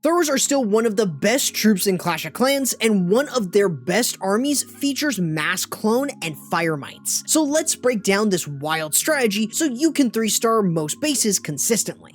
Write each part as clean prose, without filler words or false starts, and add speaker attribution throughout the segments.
Speaker 1: Throwers are still one of the best troops in Clash of Clans, and one of their best armies features Mass Clone and Firemites. So let's break down this wild strategy so you can 3-star most bases consistently.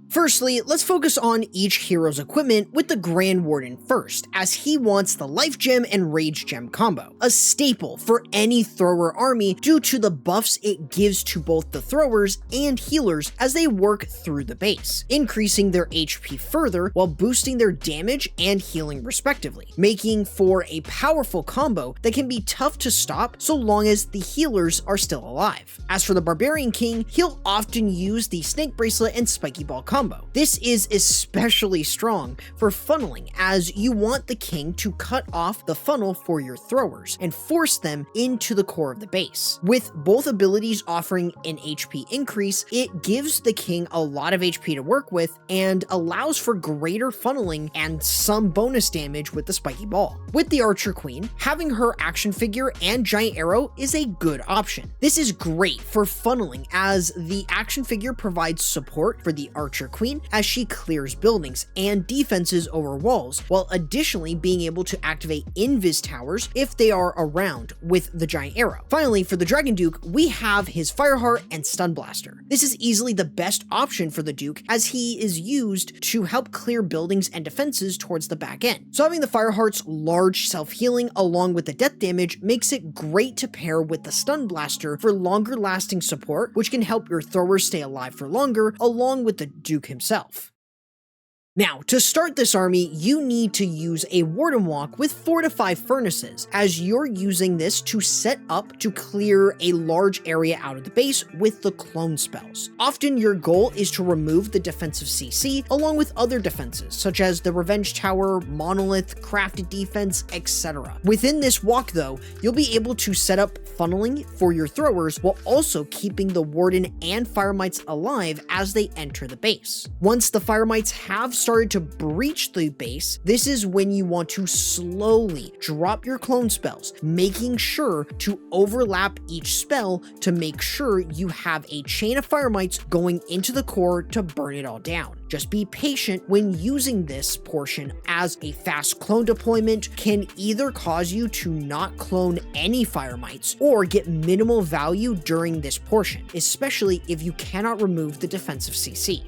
Speaker 1: Firstly, let's focus on each hero's equipment with the Grand Warden first, as he wants the Life Gem and Rage Gem combo, a staple for any thrower army due to the buffs it gives to both the throwers and healers as they work through the base, increasing their HP further while boosting their damage and healing respectively, making for a powerful combo that can be tough to stop so long as the healers are still alive. As for the Barbarian King, he'll often use the Snake Bracelet and Spiky Ball combo. This is especially strong for funneling, as you want the king to cut off the funnel for your throwers and force them into the core of the base. With both abilities offering an HP increase, it gives the king a lot of HP to work with and allows for greater funneling and some bonus damage with the Spiky Ball. With the Archer Queen, having her action figure and giant arrow is a good option. This is great for funneling, as the action figure provides support for the Archer Queen as she clears buildings and defenses over walls, while additionally being able to activate invis towers if they are around with the giant arrow. Finally, for the Dragon Duke, we have his Fireheart and Stun Blaster. This is easily the best option for the Duke, as he is used to help clear buildings and defenses towards the back end. So having the Fireheart's large self-healing along with the death damage makes it great to pair with the Stun Blaster for longer lasting support, which can help your throwers stay alive for longer along with the Duke himself. Now, to start this army, you need to use a Warden Walk with 4 to 5 furnaces, as you're using this to set up to clear a large area out of the base with the clone spells. Often your goal is to remove the defensive CC along with other defenses, such as the Revenge Tower, Monolith, Crafted Defense, etc. Within this walk though, you'll be able to set up funneling for your throwers while also keeping the Warden and Firemites alive as they enter the base. Once the Firemites have started to breach the base, this is when you want to slowly drop your clone spells, making sure to overlap each spell to make sure you have a chain of Firemites going into the core to burn it all down. Just be patient when using this portion, as a fast clone deployment can either cause you to not clone any Firemites or get minimal value during this portion, especially if you cannot remove the defensive CC.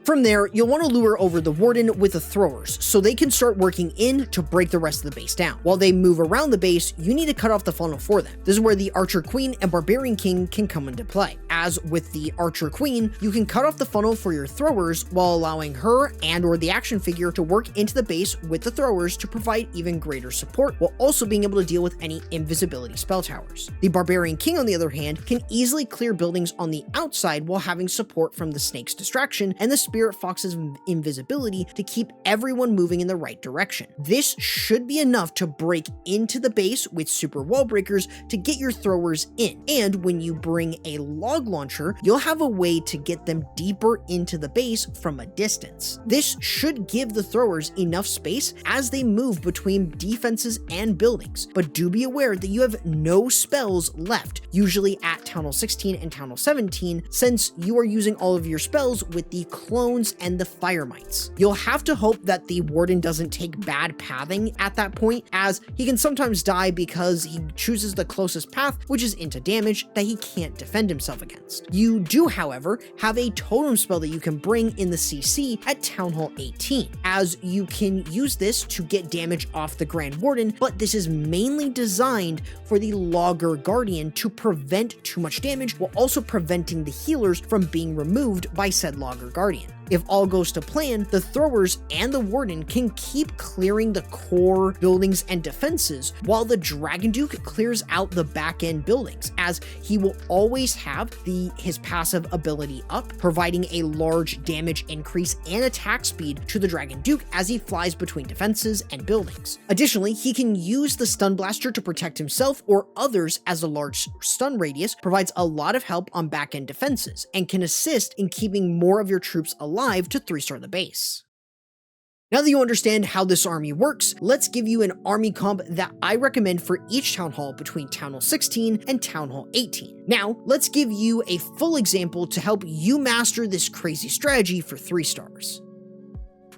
Speaker 1: From there, you'll want to lure over the Warden with the throwers so they can start working in to break the rest of the base down. While they move around the base, you need to cut off the funnel for them. This is where the Archer Queen and Barbarian King can come into play. As with the Archer Queen, you can cut off the funnel for your throwers while allowing her and or the action figure to work into the base with the throwers to provide even greater support, while also being able to deal with any invisibility spell towers. The Barbarian King, on the other hand, can easily clear buildings on the outside while having support from the Snake's distraction and the Spirit Fox's invisibility to keep everyone moving in the right direction. This should be enough to break into the base with super wall breakers to get your throwers in, and when you bring a log launcher, you'll have a way to get them deeper into the base from a distance. This should give the throwers enough space as they move between defenses and buildings, but do be aware that you have no spells left, usually at Town Hall 16 and Town Hall 17, since you are using all of your spells with the clones and the Firemites. You'll have to hope that the Warden doesn't take bad pathing at that point, as he can sometimes die because he chooses the closest path, which is into damage that he can't defend himself against. You do, however, have a totem spell that you can bring in the CC at Town Hall 18, as you can use this to get damage off the Grand Warden, but this is mainly designed for the Logger Guardian to prevent too much damage while also preventing the healers from being removed by said Logger Guardian. If all goes to plan, the throwers and the Warden can keep clearing the core buildings and defenses, while the Dragon Duke clears out the back end buildings, as he will always have his passive ability up, providing a large damage increase and attack speed to the Dragon Duke as he flies between defenses and buildings. Additionally, he can use the Stun Blaster to protect himself or others, as a large stun radius provides a lot of help on back end defenses and can assist in keeping more of your troops alive to 3-star the base. Now that you understand how this army works, let's give you an army comp that I recommend for each Town Hall between Town Hall 16 and Town Hall 18. Now, let's give you a full example to help you master this crazy strategy for 3 stars.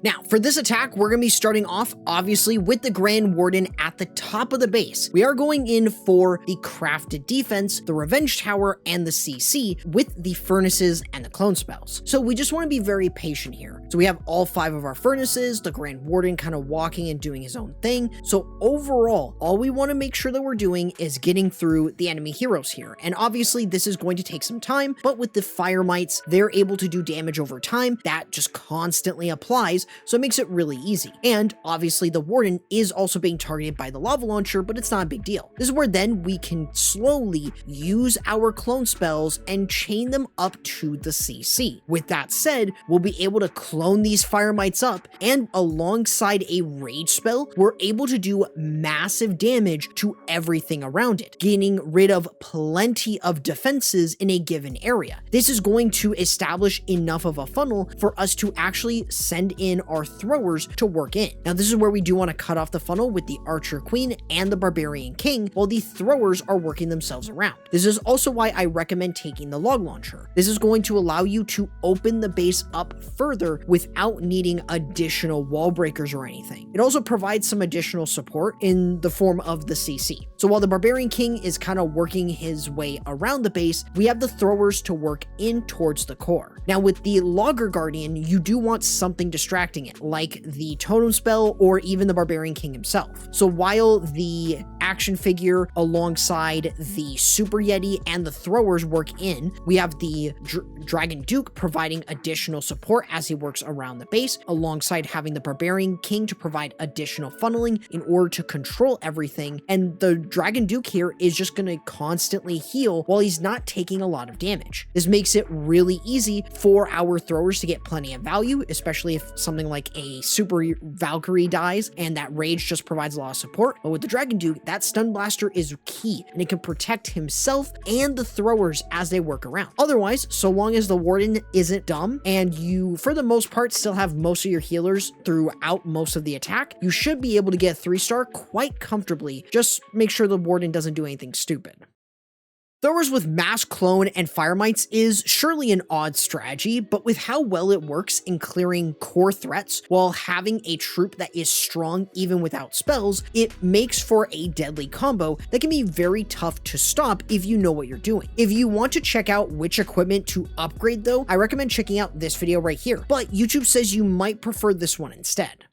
Speaker 1: Now, for this attack, we're going to be starting off, obviously, with the Grand Warden at the top of the base. We are going in for the Crafted Defense, the Revenge Tower, and the CC with the Furnaces and the Clone Spells. So we just want to be very patient here. So we have all 5 of our Furnaces, the Grand Warden kind of walking and doing his own thing. So overall, all we want to make sure that we're doing is getting through the enemy heroes here. And obviously, this is going to take some time, but with the Firemites, they're able to do damage over time. That just constantly applies, so it makes it really easy. And obviously the Warden is also being targeted by the lava launcher, but it's not a big deal. This is where then we can slowly use our clone spells and chain them up to the CC. With that said, we'll be able to clone these Firemites up, and alongside a rage spell, we're able to do massive damage to everything around it, getting rid of plenty of defenses in a given area. This is going to establish enough of a funnel for us to actually send in our throwers to work in. Now, this is where we do want to cut off the funnel with the Archer Queen and the Barbarian King while the throwers are working themselves around. This is also why I recommend taking the log launcher. This is going to allow you to open the base up further without needing additional wall breakers or anything. It also provides some additional support in the form of the CC. So while the Barbarian King is kind of working his way around the base, we have the throwers to work in towards the core. Now, with the Logger Guardian, you do want something distracting it, like the Totem Spell or even the Barbarian King himself. So while the action figure alongside the Super Yeti and the throwers work in, we have the Dragon Duke providing additional support as he works around the base, alongside having the Barbarian King to provide additional funneling in order to control everything. And the Dragon Duke here is just going to constantly heal while he's not taking a lot of damage. This makes it really easy for our throwers to get plenty of value, especially if something like a Super Valkyrie dies and that rage just provides a lot of support. But with the Dragon Duke, that stun blaster is key, and it can protect himself and the throwers as they work around. Otherwise, so long as the Warden isn't dumb and you, for the most part, still have most of your healers throughout most of the attack, you should be able to get 3-star quite comfortably. Just make sure the Warden doesn't do anything stupid. Throwers with mass clone and Firemites is surely an odd strategy, but with how well it works in clearing core threats while having a troop that is strong even without spells, it makes for a deadly combo that can be very tough to stop if you know what you're doing. If you want to check out which equipment to upgrade though, I recommend checking out this video right here, but YouTube says you might prefer this one instead.